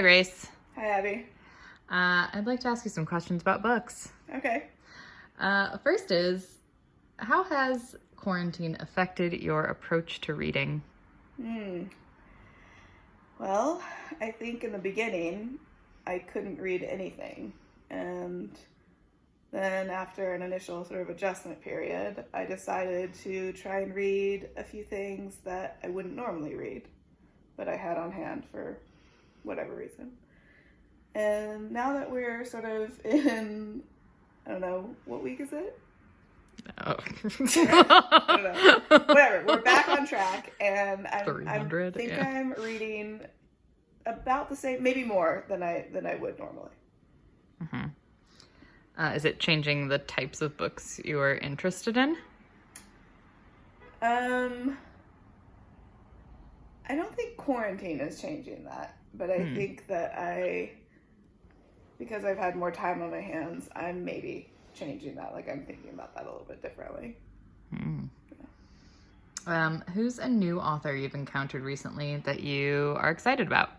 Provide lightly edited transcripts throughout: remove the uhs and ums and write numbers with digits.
Grace. Hi, Abby. I'd like to ask you some questions about books. Okay. First is, how has quarantine affected your approach to reading? Well, I think in the beginning, I couldn't read anything. And then after an initial sort of adjustment period, I decided to try and read a few things that I wouldn't normally read, but I had on hand for whatever reason. And now that we're sort of in, I don't know, what week is it? Oh. I don't know. Whatever. We're back on track, and I think I'm reading about the same, maybe more than I would normally. Mm-hmm. Is it changing the types of books you are interested in? I don't think quarantine is changing that, but I think that because I've had more time on my hands, I'm maybe changing that. Like, I'm thinking about that a little bit differently. Yeah. Who's a new author you've encountered recently that you are excited about?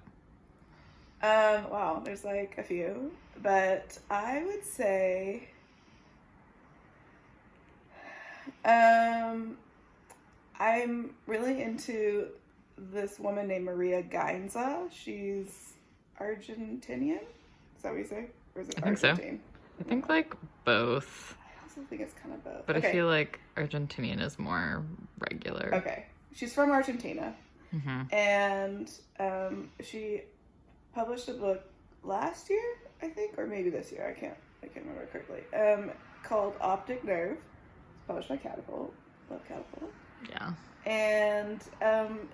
Wow, there's like a few, but I would say, I'm really into this woman named Maria Gainza. She's Argentinian. Is that what you say? Or is it Argentine? I think like both. I also think it's kind of both. But okay. I feel like Argentinian is more regular. Okay. She's from Argentina. Mm-hmm. And she published a book last year, I think, or maybe this year. I can't remember correctly. Called Optic. It's published by Catapult. Love Catapult. Yeah. And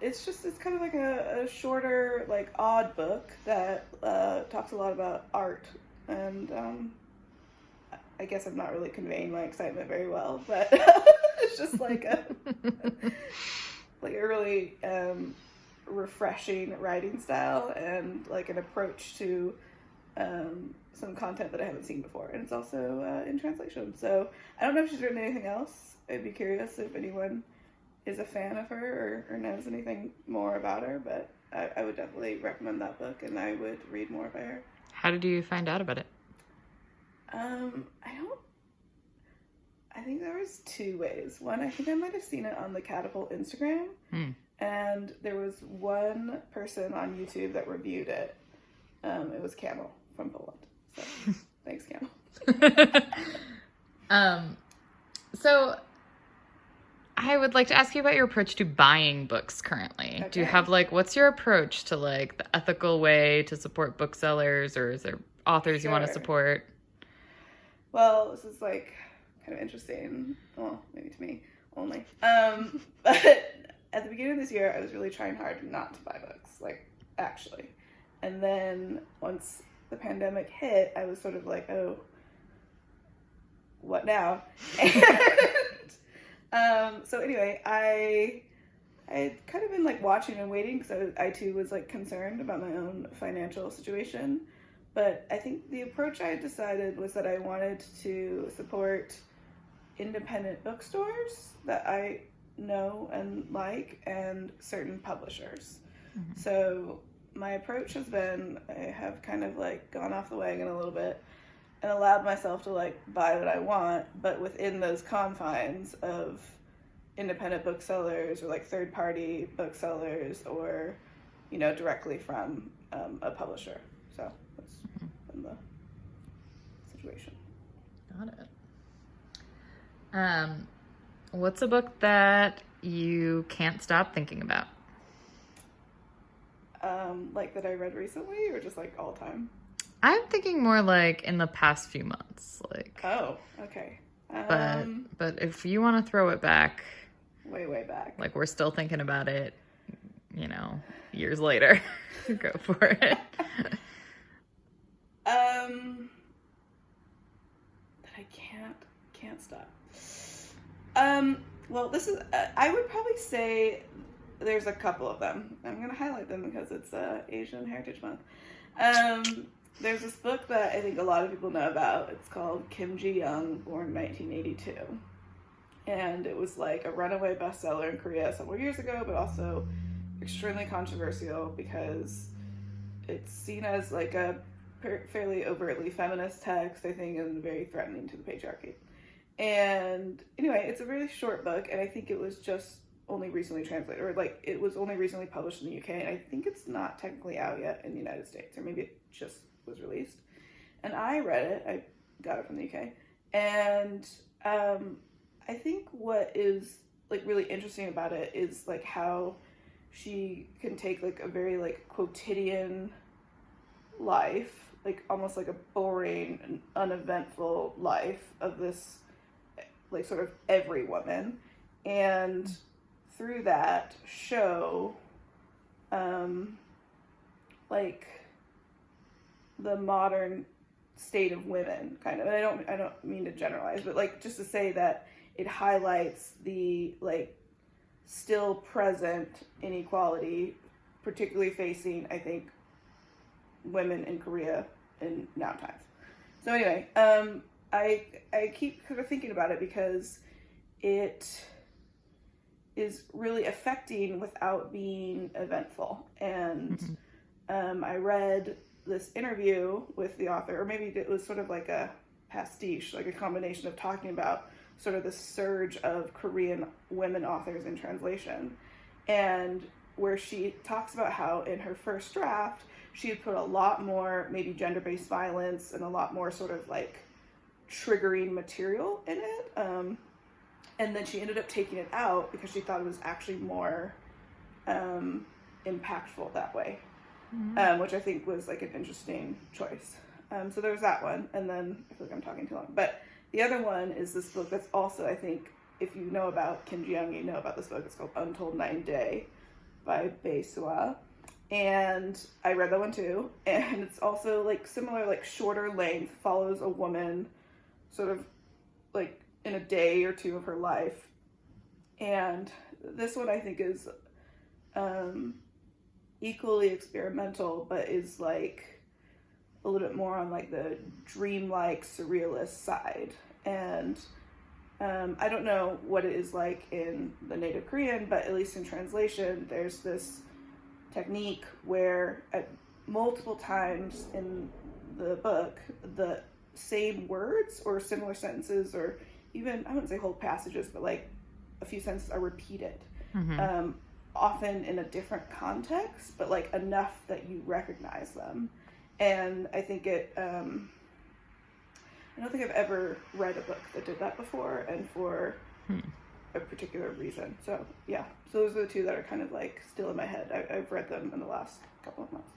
it's kind of like a shorter, like, odd book that talks a lot about art. And I guess I'm not really conveying my excitement very well, but it's just like a really refreshing writing style and like an approach to some content that I haven't seen before. And it's also in translation. So I don't know if she's written anything else. I'd be curious if anyone is a fan of her or knows anything more about her, but I would definitely recommend that book, and I would read more by her. How did you find out about it? I think there was two ways. One, I think I might have seen it on the Catapult Instagram, and there was one person on YouTube that reviewed it. It was Camel from Poland. So thanks, Camel. So I would like to ask you about your approach to buying books currently. Okay. Do you have what's your approach to the ethical way to support booksellers, or is there authors you want to support? Well, this is kind of interesting. Well, maybe to me only. But at the beginning of this year, I was really trying hard not to buy books, actually. And then once the pandemic hit, I was sort of like, oh, what now? So anyway, I had kind of been watching and waiting because I too was concerned about my own financial situation. But I think the approach I decided was that I wanted to support independent bookstores that I know and like, and certain publishers. Mm-hmm. So my approach has been, I have kind of gone off the wagon a little bit and allowed myself to buy what I want, but within those confines of independent booksellers or third-party booksellers, or directly from a publisher. So that's been the situation. Got it. What's a book that you can't stop thinking about? That I read recently, or just all time? I'm thinking more in the past few months. Oh, okay. But if you want to throw it back, way back, we're still thinking about it, years later, go for it. That I can't stop. Well, this is, I would probably say there's a couple of them. I'm going to highlight them because it's Asian Heritage Month. There's this book that I think a lot of people know about. It's called Kim Ji-young, born 1982. And it was a runaway bestseller in Korea several years ago, but also extremely controversial because it's seen as like a fairly overtly feminist text, I think, and very threatening to the patriarchy. And anyway, it's a really short book, and I think it was just only recently translated, or like it was only recently published in the UK, and I think it's not technically out yet in the United States, or maybe it just was released. And I read it. I got it from the UK, and I think what is like really interesting about it is like how she can take like a very like quotidian life, like almost like a boring and uneventful life of this like sort of every woman, and through that show like the modern state of women kind of. And I don't mean to generalize, but like just to say that it highlights the like still present inequality, particularly facing, I think, women in Korea in now times. So anyway, I keep kind of thinking about it because it is really affecting without being eventful. And I read this interview with the author, or maybe it was sort of like a pastiche, like a combination of talking about sort of the surge of Korean women authors in translation, and where she talks about how in her first draft she had put a lot more maybe gender-based violence and a lot more sort of like triggering material in it, and then she ended up taking it out because she thought it was actually more impactful that way, which I think was like an interesting choice. So there was that one, and then I feel like I'm talking too long, but the other one is this book that's also, I think, if you know about Kim Ji-young, you know about this book. It's called Untold Night and Day by Suah. And I read that one too. And it's also like similar, like shorter length, follows a woman sort of like in a day or two of her life. And this one I think is equally experimental, but is like a little bit more on like the dreamlike surrealist side. And I don't know what it is like in the native Korean, but at least in translation there's this technique where at multiple times in the book the same words or similar sentences, or even I wouldn't say whole passages, but like a few sentences are repeated, often in a different context, but like enough that you recognize them. And I think it, I don't think I've ever read a book that did that before, and for a particular reason. So yeah, so those are the two that are kind of like still in my head. I've read them in the last couple of months.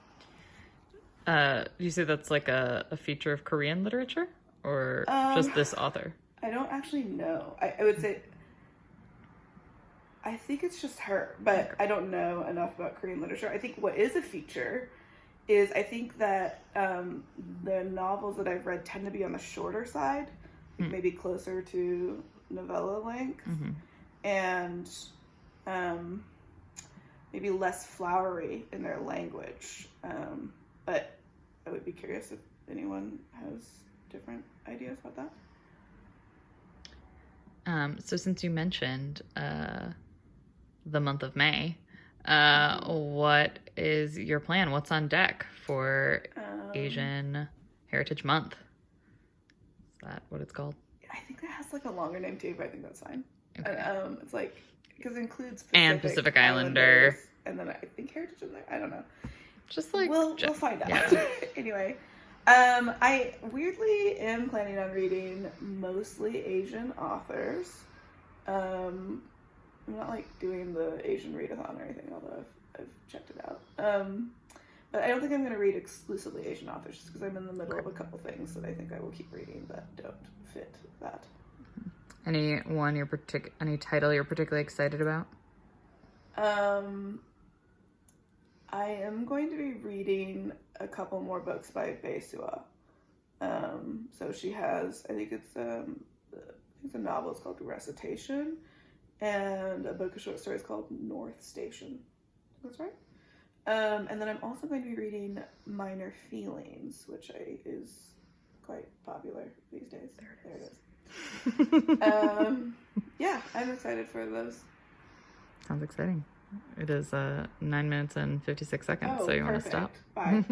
You say that's like a feature of Korean literature, or just this author? I don't actually know. I would say, I think it's just her, but I don't know enough about Korean literature. I think what is a feature is I think that the novels that I've read tend to be on the shorter side, maybe closer to novella length, and maybe less flowery in their language. But I would be curious if anyone has different ideas about that. So since you mentioned the month of May, what is your plan? What's on deck for Asian Heritage Month? Is that what it's called? I think that has like a longer name too, but I think that's fine. Okay. And, it's like, because it includes Pacific Islander, and then I think Heritage in there. I don't know. Just like we'll find out. Yeah. Anyway, I weirdly am planning on reading mostly Asian authors. I'm not like doing the Asian readathon or anything, although I've checked it out. But I don't think I'm going to read exclusively Asian authors, just because I'm in the middle of a couple things that I think I will keep reading that don't fit that. Any title you're particularly excited about? I am going to be reading a couple more books by Suah. So she has, I think it's a novel. It's called Recitation, and a book of short stories called North Station. That's right. And then I'm also going to be reading Minor Feelings, which is quite popular these days. There it is. Yeah, I'm excited for those. Sounds exciting. It is 9 minutes and 56 seconds, so you want to stop? Bye.